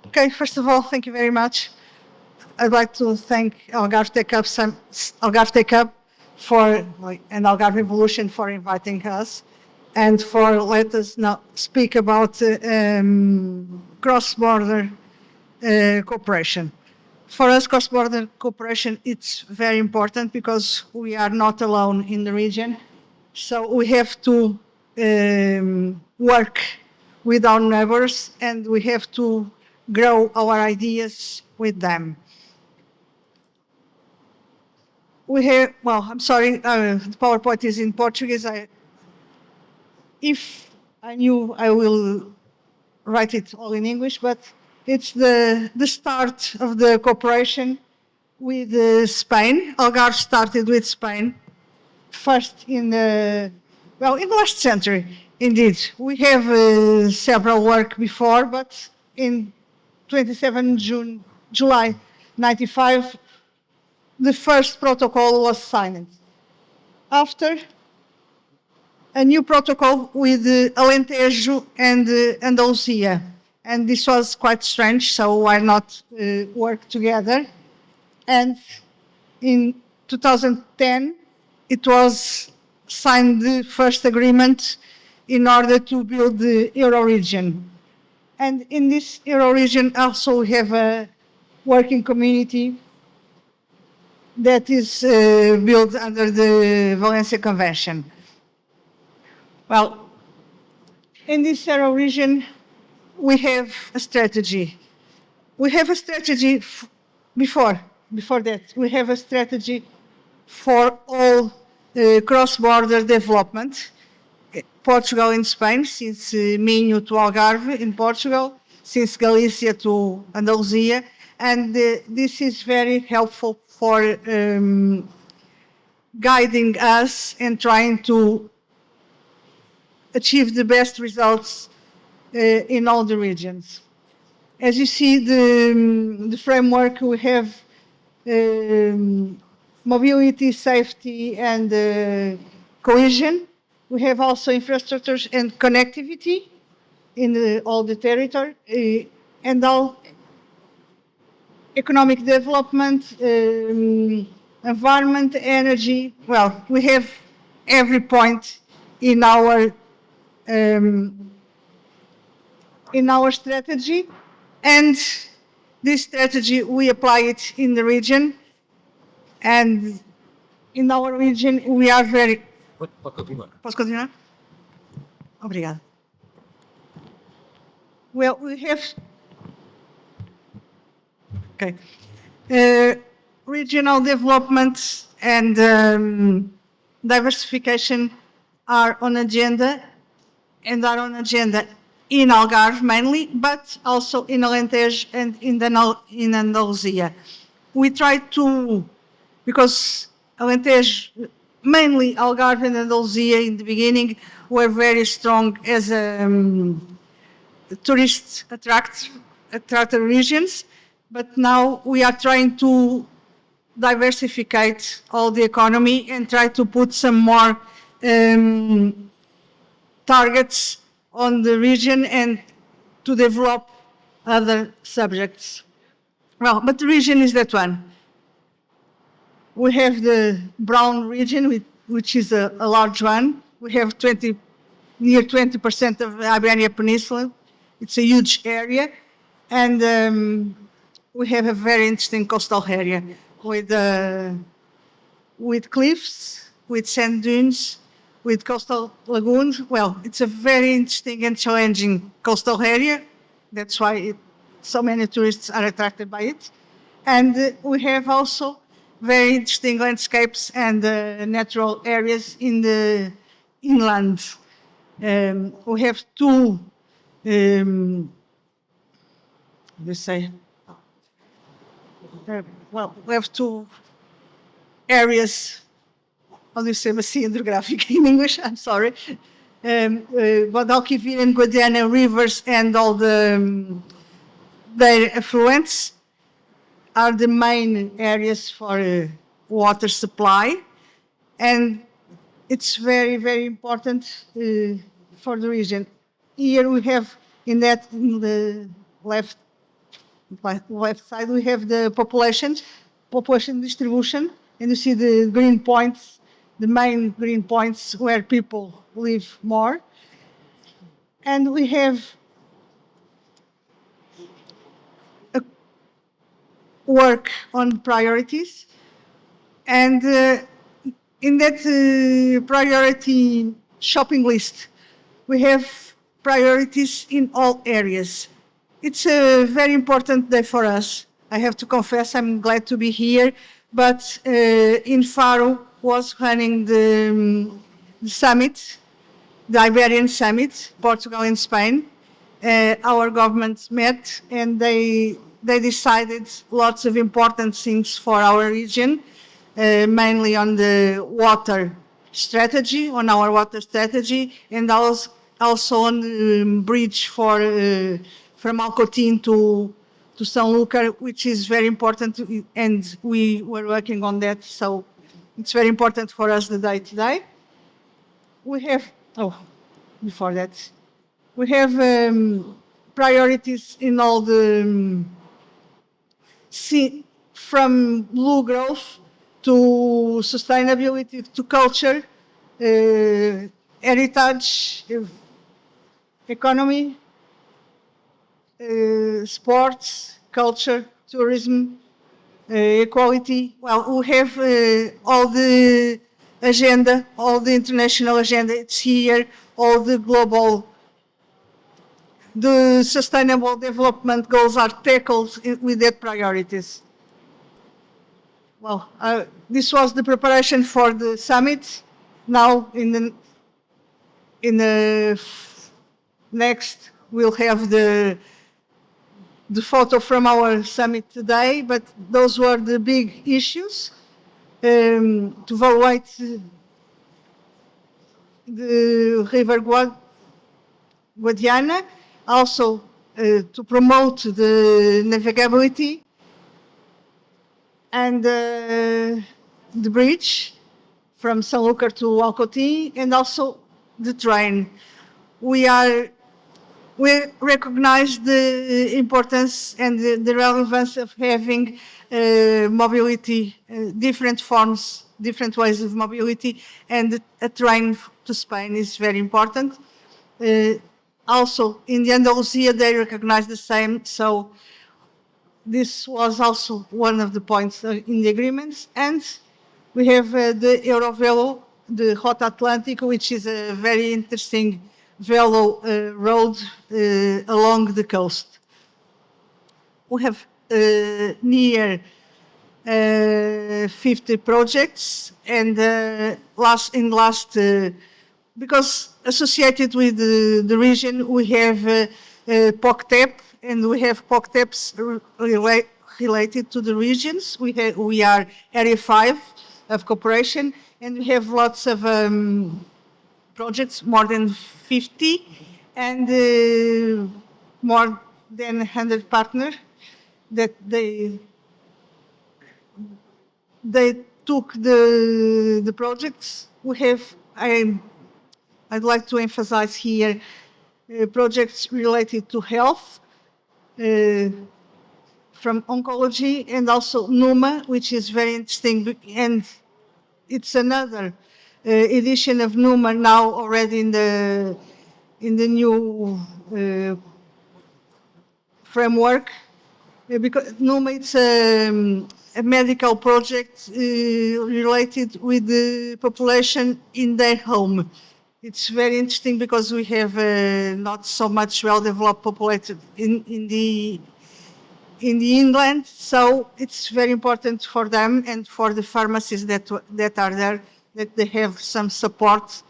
Okay, first of all, thank you very much. I'd like to thank Algarve Tech Hub, Algarve Tech Hub and Algarve Evolution for inviting us and for let us now speak about cross-border cooperation. For us, cross-border cooperation, it's very important because we are not alone in the region. So we have to work with our neighbors and we have to grow our ideas with them. I'm sorry, the PowerPoint is in Portuguese. If I knew, I will write it all in English, but it's the start of the cooperation with Spain. Algarve started with Spain, first in the last century, indeed. We have several work before, but in 27 July 95, the first protocol was signed. After, a new protocol with Alentejo and Andalusia. And this was quite strange, so why not work together? And in 2010, it was signed the first agreement in order to build the Euroregion. And in this Euroregion also we have a working community that is built under the Valencia Convention. Well, in this Euroregion, we have a strategy. We have a strategy before that. We have a strategy for all cross-border development. Portugal and Spain, since Minho to Algarve in Portugal, since Galicia to Andalusia, and this is very helpful for guiding us and trying to achieve the best results in all the regions. As you see, the framework we have mobility, safety, and cohesion. We have also infrastructures and connectivity in all the territory, and all economic development, environment, energy. Well, we have every point in our strategy, and this strategy we apply it in the region, and in our region we are very. Posso continuar? Obrigada. Well, we have. Okay. Regional development and diversification are on agenda, and are on agenda in Algarve mainly, but also in Alentejo and in Andalusia. We try to, because Alentejo, mainly Algarve and Andalusia in the beginning were very strong as tourist attractor regions, but now we are trying to diversify all the economy and try to put some more targets on the region and to develop other subjects. Well, but the region is that one. We have the brown region, which is a large one. We have near 20% of the Iberian Peninsula. It's a huge area. And we have a very interesting coastal area with cliffs, with sand dunes, with coastal lagoons. Well, it's a very interesting and challenging coastal area. That's why so many tourists are attracted by it. And we have also very interesting landscapes and natural areas in the inland. We have two, we have two areas. How do you say Bacia Hydrográfica in English? I'm sorry. Guadalquivir and Guadiana rivers and all their affluents are the main areas for water supply, and it's very, very important for the region. Here we have in the left left side, we have the population distribution, and you see the green points, the main green points where people live more. And we have a work on priorities. And in that priority shopping list, we have priorities in all areas. It's a very important day for us. I have to confess, I'm glad to be here, but in Faro was running the summit, the Iberian Summit, Portugal and Spain. Our governments met and they decided lots of important things for our region, mainly on the water strategy, on our water strategy, and also on the bridge for from Alcotim to Sanlúcar, which is very important, and we were working on that, so it's very important for us the day today. We have, before that, we have priorities in all the, from blue growth to sustainability to culture, heritage, economy, sports, culture, tourism, equality. Well, we have all the agenda, all the international agenda, it's here, all the global, the sustainable development goals are tackled with that priorities. Well, this was the preparation for the summit. Now in the next, we'll have the photo from our summit today, but those were the big issues. To evaluate the River Guadiana, also to promote the navigability and the bridge from Sanlúcar to Alcotim, and also the train. We recognize the importance and the relevance of having mobility, different forms, different ways of mobility, and a train to Spain is very important. Also, in the Andalusia, they recognize the same, so this was also one of the points in the agreements. And we have the Eurovelo, the Rota Atlântica, which is a very interesting velo road along the coast. We have near 50 projects, and because associated with the region, we have POCTEP, and we have POCTEPs related to the regions. We are Area 5 of cooperation, and we have lots of projects, more than 50, and more than 100 partners that they took the projects. We have, I'd like to emphasize here projects related to health, from oncology, and also NUMA, which is very interesting, and it's another edition of NUMA now already in the new framework, because NUMA it's a medical project related with the population in their home. It's very interesting because we have not so much well-developed population in the inland, so it's very important for them and for the pharmacies that are there, that they have some support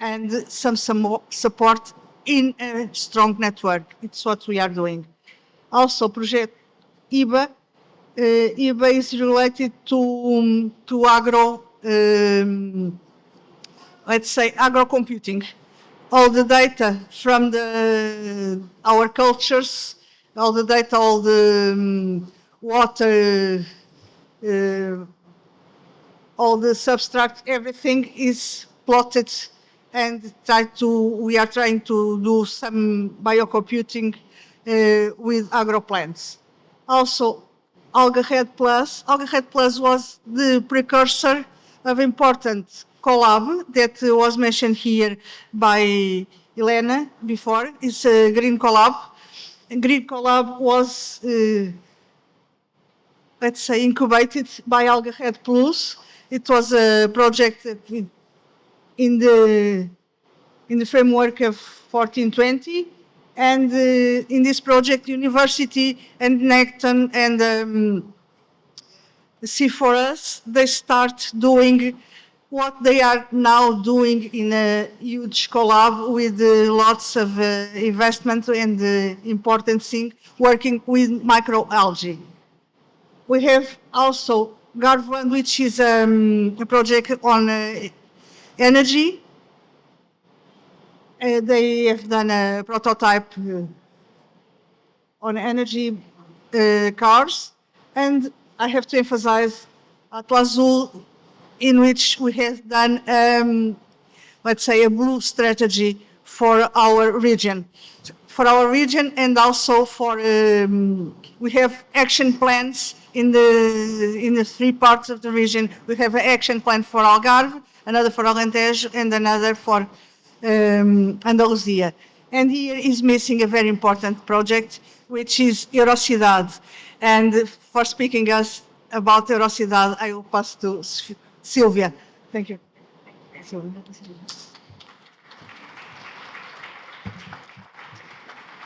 and some support in a strong network. It's what we are doing. Also, Project IBA. IBA is related to agro, let's say agro computing. All the data from our cultures, all the data, all the water, all the substract, everything is plotted, and we are trying to do some biocomputing with agro plants. also Algahead Plus. Algahead Plus was the precursor of important collab that was mentioned here by Elena before. It's a Green Collab. Green Collab was, let's say, incubated by Algahead Plus. It was a project that in the framework of 1420, and in this project, university and Necton and C4S, they start doing what they are now doing in a huge collab with lots of investment and important thing, working with microalgae. We have also Garvan, which is a project on energy. They have done a prototype on energy cars, and I have to emphasize Atlasul, in which we have done, let's say, a blue strategy for our region. For our region, and also for, we have action plans in the three parts of the region. We have an action plan for Algarve, another for Alentejo, and another for Andalusia. And here is missing a very important project, which is Eurocidade. And for speaking us about Eurocidade, I will pass to Silvia. Thank you.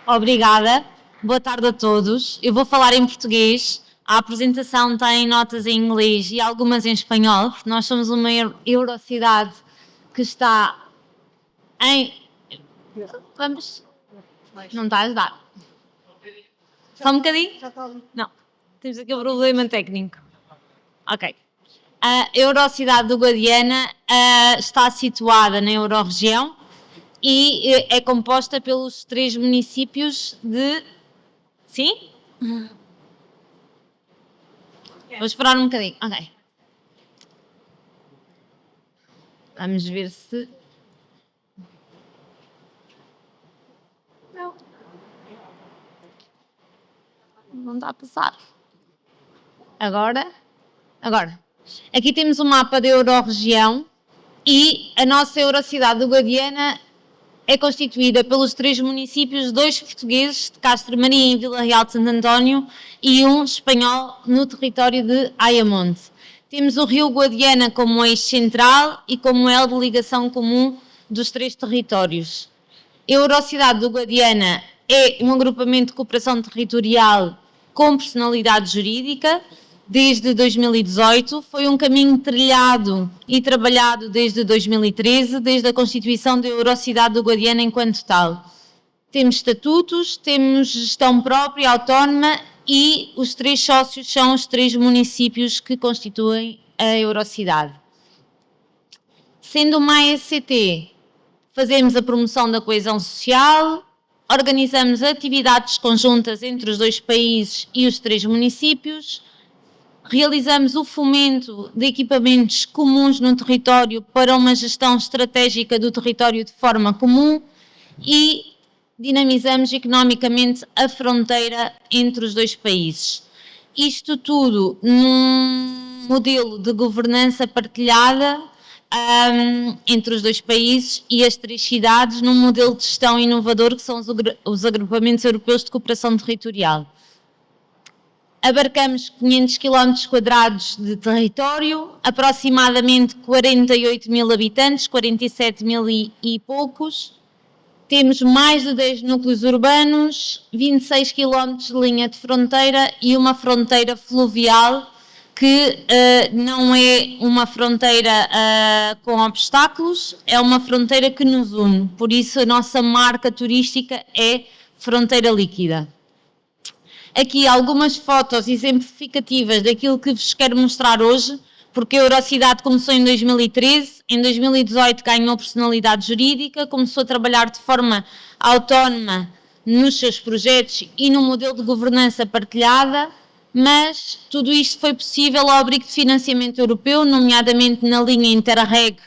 Obrigada. Boa tarde a todos. Eu vou falar em português. A apresentação tem notas em inglês e algumas em espanhol. Nós somos uma Eurocidade que está em... Vamos? Não está a ajudar. Só um bocadinho? Não. Temos aqui um problema técnico. Ok. A Eurocidade do Guadiana está situada na Eurorregião e é composta pelos 3 municípios de... Sim? Vou esperar um bocadinho. Ok. Vamos ver se... Não está a passar. Agora. Aqui temos o mapa da Eurorregião e a nossa Eurocidade do Guadiana é constituída pelos 3 municípios, 2 portugueses de Castro Maria em Vila Real de Santo António e um espanhol no território de Ayamonte. Temos o rio Guadiana como eixo central e como elo de ligação comum dos 3 territórios. A Eurocidade do Guadiana é um agrupamento de cooperação territorial com personalidade jurídica. Desde 2018, foi um caminho trilhado e trabalhado desde 2013, desde a constituição da Eurocidade do Guadiana enquanto tal. Temos estatutos, temos gestão própria, autónoma e os 3 sócios são os 3 municípios que constituem a Eurocidade. Sendo uma ASCT, fazemos a promoção da coesão social, organizamos atividades conjuntas entre os 2 países e os 3 municípios, realizamos o fomento de equipamentos comuns no território para uma gestão estratégica do território de forma comum e dinamizamos economicamente a fronteira entre os 2 países. Isto tudo num modelo de governança partilhada entre os 2 países e as 3 cidades, num modelo de gestão inovador que são os agrupamentos europeus de cooperação territorial. Abarcamos 500 km² de território, aproximadamente 48 mil habitantes, 47 mil e poucos. Temos mais de 10 núcleos urbanos, 26 km de linha de fronteira e uma fronteira fluvial que não é uma fronteira com obstáculos, é uma fronteira que nos une. Por isso a nossa marca turística é Fronteira Líquida. Aqui algumas fotos exemplificativas daquilo que vos quero mostrar hoje, porque a Eurocidade começou em 2013, em 2018 ganhou personalidade jurídica, começou a trabalhar de forma autónoma nos seus projetos e no modelo de governança partilhada, mas tudo isto foi possível ao abrigo de financiamento europeu, nomeadamente na linha Interreg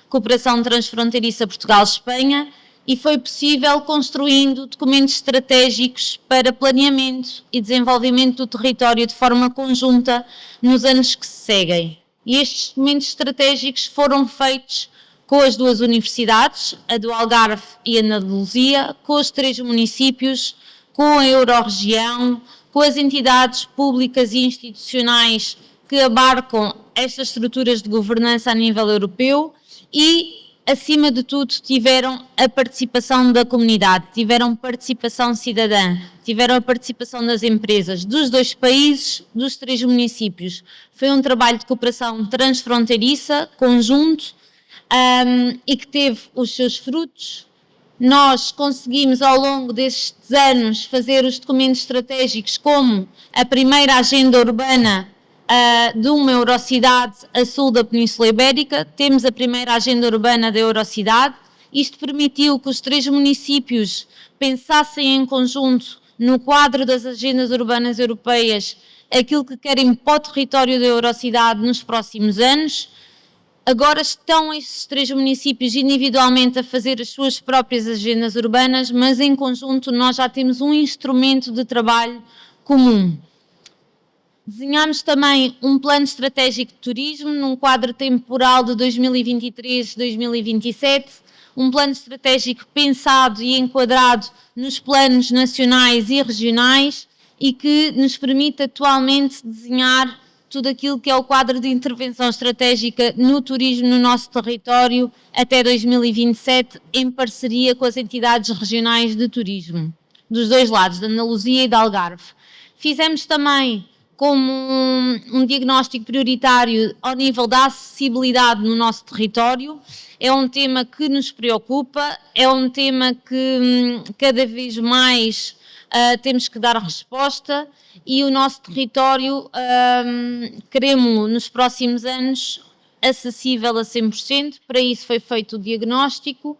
Cooperação Transfronteiriça Portugal-Espanha, e foi possível construindo documentos estratégicos para planeamento e desenvolvimento do território de forma conjunta nos anos que se seguem. E estes documentos estratégicos foram feitos com as duas universidades, a do Algarve e a da Andaluzia, com os 3 municípios, com a Eurorregião, com as entidades públicas e institucionais que abarcam estas estruturas de governança a nível europeu e, acima de tudo, tiveram a participação da comunidade, tiveram participação cidadã, tiveram a participação das empresas, dos 2 países, dos 3 municípios. Foi um trabalho de cooperação transfronteiriça, conjunto, e que teve os seus frutos. Nós conseguimos, ao longo destes anos, fazer os documentos estratégicos como a primeira agenda urbana de uma Eurocidade a sul da Península Ibérica. Temos a primeira agenda urbana da Eurocidade. Isto permitiu que os 3 municípios pensassem em conjunto, no quadro das agendas urbanas europeias, aquilo que querem para o território da Eurocidade nos próximos anos. Agora estão estes 3 municípios individualmente a fazer as suas próprias agendas urbanas, mas em conjunto nós já temos um instrumento de trabalho comum. Desenhámos também um plano estratégico de turismo num quadro temporal de 2023-2027, um plano estratégico pensado e enquadrado nos planos nacionais e regionais e que nos permite atualmente desenhar tudo aquilo que é o quadro de intervenção estratégica no turismo no nosso território até 2027, em parceria com as entidades regionais de turismo, dos 2 lados, da Andaluzia e da Algarve. Fizemos também como um diagnóstico prioritário ao nível da acessibilidade no nosso território. É um tema que nos preocupa, é um tema que cada vez mais temos que dar resposta e o nosso território queremos nos próximos anos acessível a 100%, para isso foi feito o diagnóstico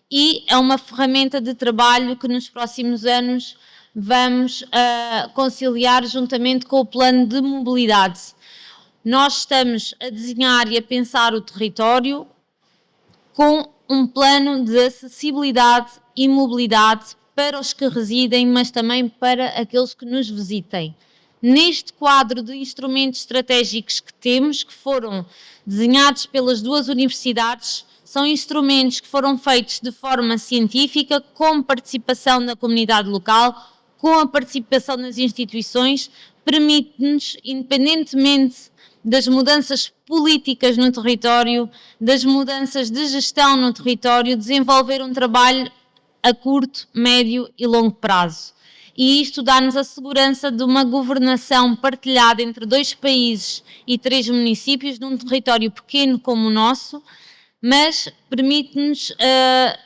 e é uma ferramenta de trabalho que nos próximos anos vamos conciliar juntamente com o plano de mobilidade. Nós estamos a desenhar e a pensar o território com um plano de acessibilidade e mobilidade para os que residem, mas também para aqueles que nos visitem. Neste quadro de instrumentos estratégicos que temos, que foram desenhados pelas 2 universidades, são instrumentos que foram feitos de forma científica, com participação da comunidade local, com a participação das instituições, permite-nos, independentemente das mudanças políticas no território, das mudanças de gestão no território, desenvolver um trabalho a curto, médio e longo prazo. E isto dá-nos a segurança de uma governação partilhada entre 2 países e 3 municípios, num território pequeno como o nosso, mas permite-nos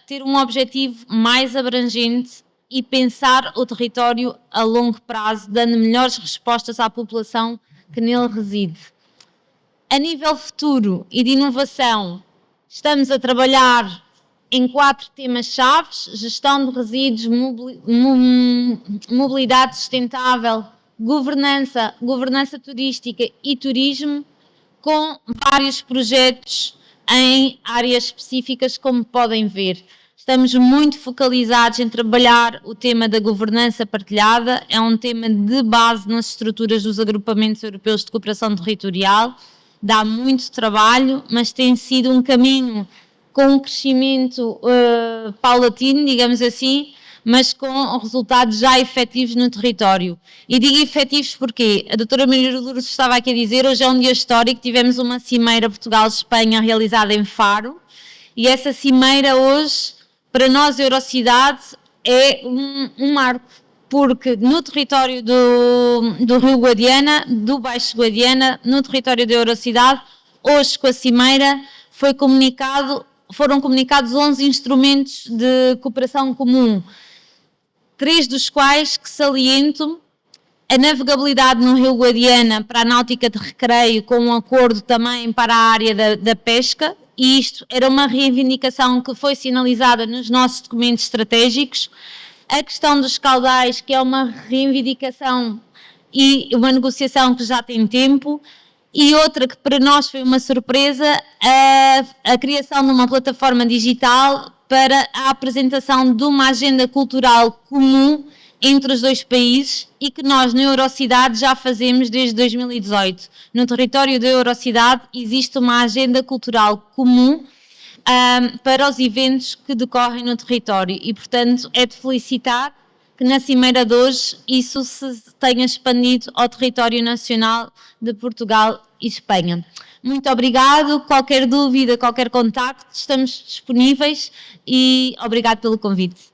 ter um objetivo mais abrangente e pensar o território a longo prazo, dando melhores respostas à população que nele reside. A nível futuro e de inovação, estamos a trabalhar em 4 temas-chave: gestão de resíduos, mobilidade sustentável, governança turística e turismo, com vários projetos em áreas específicas, como podem ver. Estamos muito focalizados em trabalhar o tema da governança partilhada, é um tema de base nas estruturas dos agrupamentos europeus de cooperação territorial, dá muito trabalho, mas tem sido um caminho com um crescimento paulatino, digamos assim, mas com resultados já efetivos no território. E digo efetivos porque a doutora Maria Lourdes estava aqui a dizer, hoje é um dia histórico, tivemos uma cimeira Portugal-Espanha realizada em Faro, e essa cimeira hoje, para nós, Eurocidade, é um marco, porque no território do Rio Guadiana, do Baixo Guadiana, no território da Eurocidade, hoje com a cimeira foram comunicados 11 instrumentos de cooperação comum, 3 dos quais que saliento: a navegabilidade no Rio Guadiana para a náutica de recreio, com um acordo também para a área da pesca, e isto era uma reivindicação que foi sinalizada nos nossos documentos estratégicos. A questão dos caudais, que é uma reivindicação e uma negociação que já tem tempo. E outra que para nós foi uma surpresa, a criação de uma plataforma digital para a apresentação de uma agenda cultural comum entre os dois países e que nós na Eurocidade já fazemos desde 2018. No território da Eurocidade existe uma agenda cultural comum para os eventos que decorrem no território e, portanto, é de felicitar que na Cimeira de hoje isso se tenha expandido ao território nacional de Portugal e Espanha. Muito obrigado, qualquer dúvida, qualquer contacto, estamos disponíveis e obrigado pelo convite.